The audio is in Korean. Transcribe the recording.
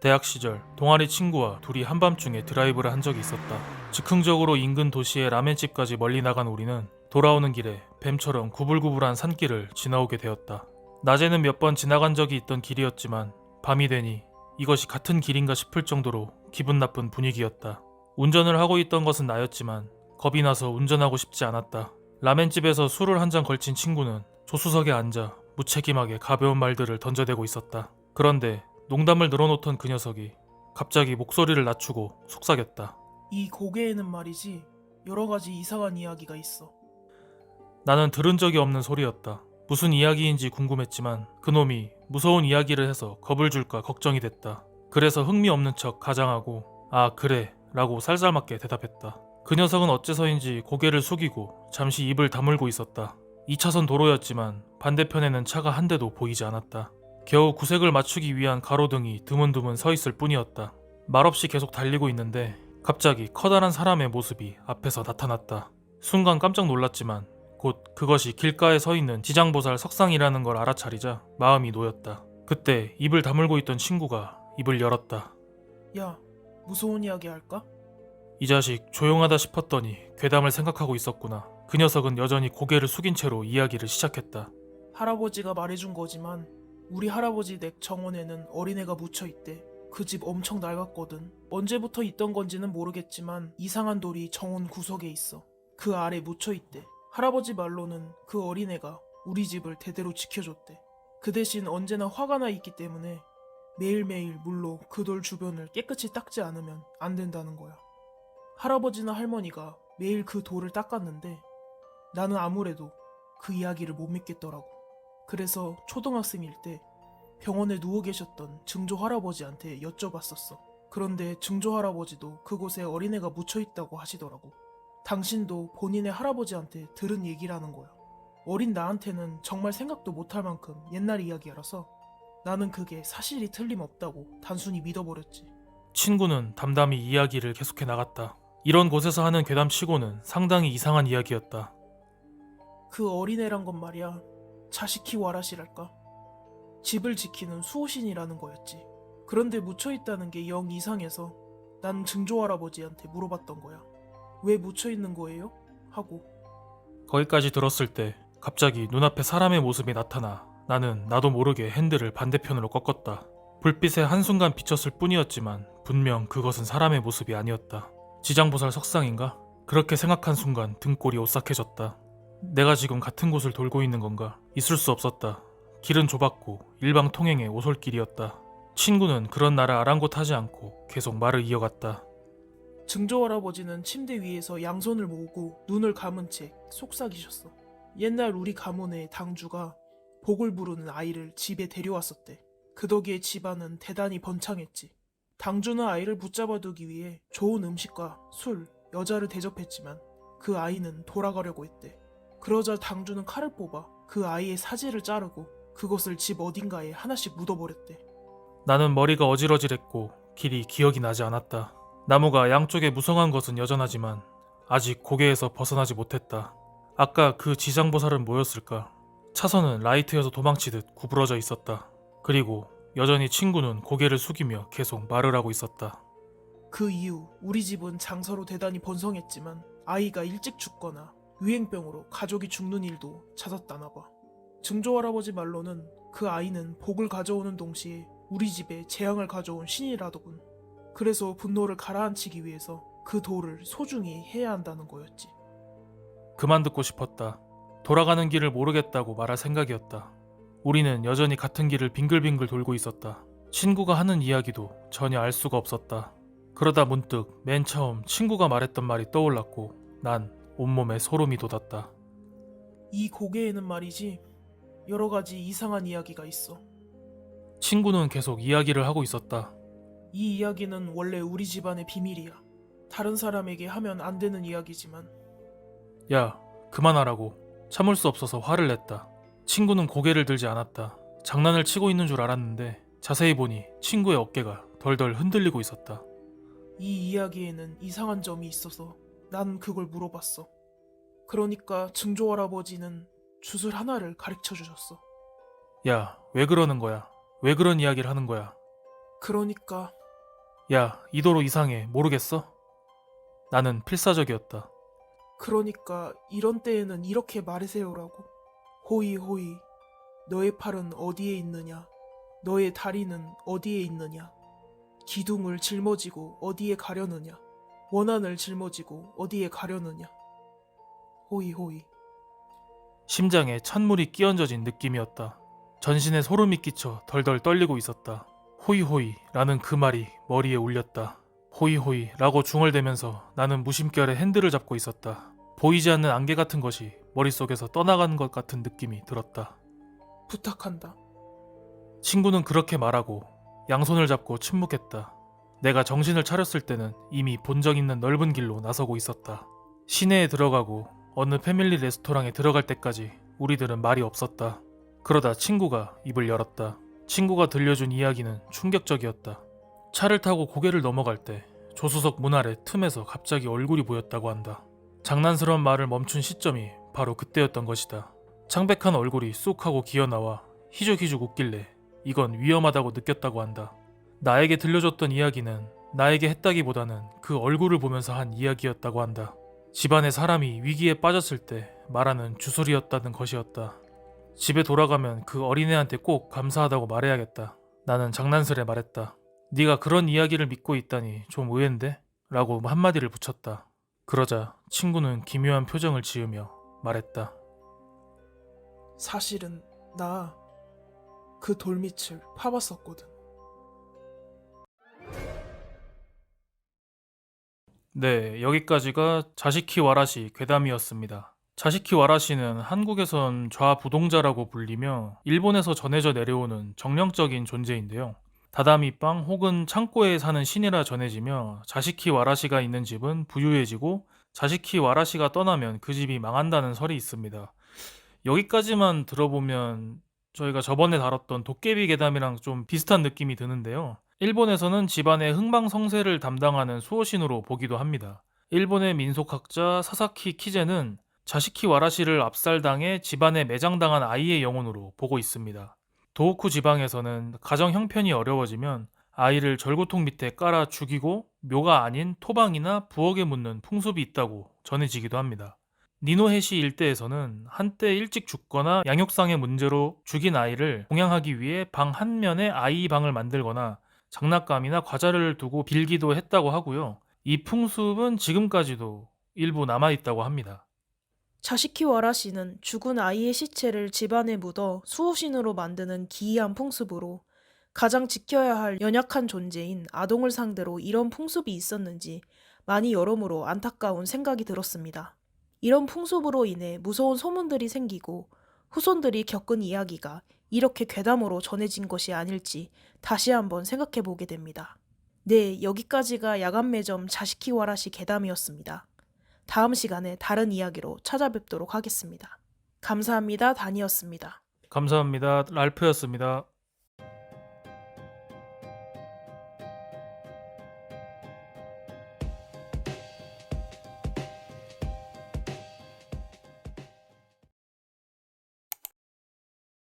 대학 시절 동아리 친구와 둘이 한밤중에 드라이브를 한 적이 있었다. 즉흥적으로 인근 도시의 라멘집까지 멀리 나간 우리는 돌아오는 길에 뱀처럼 구불구불한 산길을 지나오게 되었다. 낮에는 몇 번 지나간 적이 있던 길이었지만 밤이 되니 이것이 같은 길인가 싶을 정도로 기분 나쁜 분위기였다. 운전을 하고 있던 것은 나였지만 겁이 나서 운전하고 싶지 않았다. 라멘집에서 술을 한 잔 걸친 친구는 조수석에 앉아 무책임하게 가벼운 말들을 던져대고 있었다. 그런데 농담을 늘어놓던 그 녀석이 갑자기 목소리를 낮추고 속삭였다. 이 고개에는 말이지 여러 가지 이상한 이야기가 있어. 나는 들은 적이 없는 소리였다. 무슨 이야기인지 궁금했지만 그놈이 무서운 이야기를 해서 겁을 줄까 걱정이 됐다. 그래서 흥미 없는 척 가장하고 아 그래 라고 쌀쌀맞게 대답했다. 그 녀석은 어째서인지 고개를 숙이고 잠시 입을 다물고 있었다. 2차선 도로였지만 반대편에는 차가 한 대도 보이지 않았다. 겨우 구색을 맞추기 위한 가로등이 드문드문 서 있을 뿐이었다. 말없이 계속 달리고 있는데 갑자기 커다란 사람의 모습이 앞에서 나타났다. 순간 깜짝 놀랐지만 곧 그것이 길가에 서 있는 지장보살 석상이라는 걸 알아차리자 마음이 놓였다. 그때 입을 다물고 있던 친구가 입을 열었다. 야, 무서운 이야기 할까? 이 자식 조용하다 싶었더니 괴담을 생각하고 있었구나. 그 녀석은 여전히 고개를 숙인 채로 이야기를 시작했다. 할아버지가 말해준 거지만 우리 할아버지 댁 정원에는 어린애가 묻혀있대. 그 집 엄청 낡았거든. 언제부터 있던 건지는 모르겠지만 이상한 돌이 정원 구석에 있어. 그 아래 묻혀있대. 할아버지 말로는 그 어린애가 우리 집을 대대로 지켜줬대. 그 대신 언제나 화가 나 있기 때문에 매일매일 물로 그 돌 주변을 깨끗이 닦지 않으면 안 된다는 거야. 할아버지나 할머니가 매일 그 돌을 닦았는데 나는 아무래도 그 이야기를 못 믿겠더라고. 그래서 초등학생일 때 병원에 누워 계셨던 증조 할아버지한테 여쭤봤었어. 그런데 증조 할아버지도 그곳에 어린애가 묻혀있다고 하시더라고. 당신도 본인의 할아버지한테 들은 얘기라는 거야. 어린 나한테는 정말 생각도 못할 만큼 옛날 이야기라서 나는 그게 사실이 틀림없다고 단순히 믿어버렸지. 친구는 담담히 이야기를 계속해 나갔다. 이런 곳에서 하는 괴담치고는 상당히 이상한 이야기였다. 그 어린애란 건 말이야, 자식희 와라시랄까? 집을 지키는 수호신이라는 거였지. 그런데 묻혀있다는 게 영 이상해서 난 증조 할아버지한테 물어봤던 거야. 왜 묻혀있는 거예요? 하고. 거기까지 들었을 때 갑자기 눈앞에 사람의 모습이 나타나 나는 나도 모르게 핸들을 반대편으로 꺾었다. 불빛에 한순간 비쳤을 뿐이었지만 분명 그것은 사람의 모습이 아니었다. 지장보살 석상인가? 그렇게 생각한 순간 등골이 오싹해졌다. 내가 지금 같은 곳을 돌고 있는 건가? 있을 수 없었다. 길은 좁았고 일방통행의 오솔길이었다. 친구는 그런 나를 아랑곳하지 않고 계속 말을 이어갔다. 증조 할아버지는 침대 위에서 양손을 모으고 눈을 감은 채 속삭이셨어. 옛날 우리 가문의 당주가 복을 부르는 아이를 집에 데려왔었대. 그 덕에 집안은 대단히 번창했지. 당주는 아이를 붙잡아두기 위해 좋은 음식과 술, 여자를 대접했지만 그 아이는 돌아가려고 했대. 그러자 당주는 칼을 뽑아 그 아이의 사지를 자르고 그것을 집 어딘가에 하나씩 묻어버렸대. 나는 머리가 어지러질했고 길이 기억이 나지 않았다. 나무가 양쪽에 무성한 것은 여전하지만 아직 고개에서 벗어나지 못했다. 아까 그 지장보살은 뭐였을까? 차선은 라이트여서 도망치듯 구부러져 있었다. 그리고 여전히 친구는 고개를 숙이며 계속 말을 하고 있었다. 그 이후 우리 집은 장사로 대단히 번성했지만 아이가 일찍 죽거나 유행병으로 가족이 죽는 일도 잦았다나 봐. 증조 할아버지 말로는 그 아이는 복을 가져오는 동시에 우리 집에 재앙을 가져온 신이라더군. 그래서 분노를 가라앉히기 위해서 그 돌을 소중히 해야 한다는 거였지. 그만 듣고 싶었다. 돌아가는 길을 모르겠다고 말할 생각이었다. 우리는 여전히 같은 길을 빙글빙글 돌고 있었다. 친구가 하는 이야기도 전혀 알 수가 없었다. 그러다 문득 맨 처음 친구가 말했던 말이 떠올랐고 난 온몸에 소름이 돋았다. 이 고개에는 말이지 여러 가지 이상한 이야기가 있어. 친구는 계속 이야기를 하고 있었다. 이 이야기는 원래 우리 집안의 비밀이야. 다른 사람에게 하면 안 되는 이야기지만. 야, 그만하라고. 참을 수 없어서 화를 냈다. 친구는 고개를 들지 않았다. 장난을 치고 있는 줄 알았는데 자세히 보니 친구의 어깨가 덜덜 흔들리고 있었다. 이 이야기에는 이상한 점이 있어서 난 그걸 물어봤어. 그러니까 증조 할아버지는 주술 하나를 가르쳐 주셨어. 야, 왜 그러는 거야? 왜 그런 이야기를 하는 거야? 그러니까 야, 이도로 이상해. 모르겠어? 나는 필사적이었다. 그러니까 이런 때에는 이렇게 말하세요라고. 호이 호이. 너의 팔은 어디에 있느냐? 너의 다리는 어디에 있느냐? 기둥을 짊어지고 어디에 가려느냐? 원한을 짊어지고 어디에 가려느냐? 호이 호이. 심장에 찬물이 끼얹어진 느낌이었다. 전신에 소름이 끼쳐 덜덜 떨리고 있었다. 호이호이라는 그 말이 머리에 울렸다. 호이호이라고 중얼대면서 나는 무심결에 핸들을 잡고 있었다. 보이지 않는 안개 같은 것이 머릿속에서 떠나가는 것 같은 느낌이 들었다. 부탁한다. 친구는 그렇게 말하고 양손을 잡고 침묵했다. 내가 정신을 차렸을 때는 이미 본적 있는 넓은 길로 나서고 있었다. 시내에 들어가고 어느 패밀리 레스토랑에 들어갈 때까지 우리들은 말이 없었다. 그러다 친구가 입을 열었다. 친구가 들려준 이야기는 충격적이었다. 차를 타고 고개를 넘어갈 때 조수석 문 아래 틈에서 갑자기 얼굴이 보였다고 한다. 장난스러운 말을 멈춘 시점이 바로 그때였던 것이다. 창백한 얼굴이 쑥 하고 기어나와 희죽희죽 웃길래 이건 위험하다고 느꼈다고 한다. 나에게 들려줬던 이야기는 나에게 했다기보다는 그 얼굴을 보면서 한 이야기였다고 한다. 집안의 사람이 위기에 빠졌을 때 말하는 주술이었다는 것이었다. 집에 돌아가면 그 어린애한테 꼭 감사하다고 말해야겠다. 나는 장난스레 말했다. 네가 그런 이야기를 믿고 있다니 좀 의외인데? 라고 한마디를 붙였다. 그러자 친구는 기묘한 표정을 지으며 말했다. 사실은 나 그 돌밑을 파봤었거든. 네, 여기까지가 자시키 와라시 괴담이었습니다. 자시키 와라시는 한국에선 좌부동자라고 불리며 일본에서 전해져 내려오는 정령적인 존재인데요. 다다미방 혹은 창고에 사는 신이라 전해지며 자시키 와라시가 있는 집은 부유해지고 자시키 와라시가 떠나면 그 집이 망한다는 설이 있습니다. 여기까지만 들어보면 저희가 저번에 다뤘던 도깨비 괴담이랑 좀 비슷한 느낌이 드는데요. 일본에서는 집안의 흥망성쇠를 담당하는 수호신으로 보기도 합니다. 일본의 민속학자 사사키 키제는 자시키 와라시를 압살당해 집안에 매장당한 아이의 영혼으로 보고 있습니다. 도호쿠 지방에서는 가정 형편이 어려워지면 아이를 절구통 밑에 깔아 죽이고 묘가 아닌 토방이나 부엌에 묻는 풍습이 있다고 전해지기도 합니다. 니노헤시 일대에서는 한때 일찍 죽거나 양육상의 문제로 죽인 아이를 봉양하기 위해 방 한 면에 아이 방을 만들거나 장난감이나 과자를 두고 빌기도 했다고 하고요. 이 풍습은 지금까지도 일부 남아있다고 합니다. 자시키 와라시는 죽은 아이의 시체를 집안에 묻어 수호신으로 만드는 기이한 풍습으로 가장 지켜야 할 연약한 존재인 아동을 상대로 이런 풍습이 있었는지 많이 여러모로 안타까운 생각이 들었습니다. 이런 풍습으로 인해 무서운 소문들이 생기고 후손들이 겪은 이야기가 이렇게 괴담으로 전해진 것이 아닐지 다시 한번 생각해 보게 됩니다. 네, 여기까지가 야간 매점 자시키 와라시 괴담이었습니다. 다음 시간에 다른 이야기로 찾아뵙도록 하겠습니다. 감사합니다. 다니였습니다. 감사합니다. 랄프였습니다.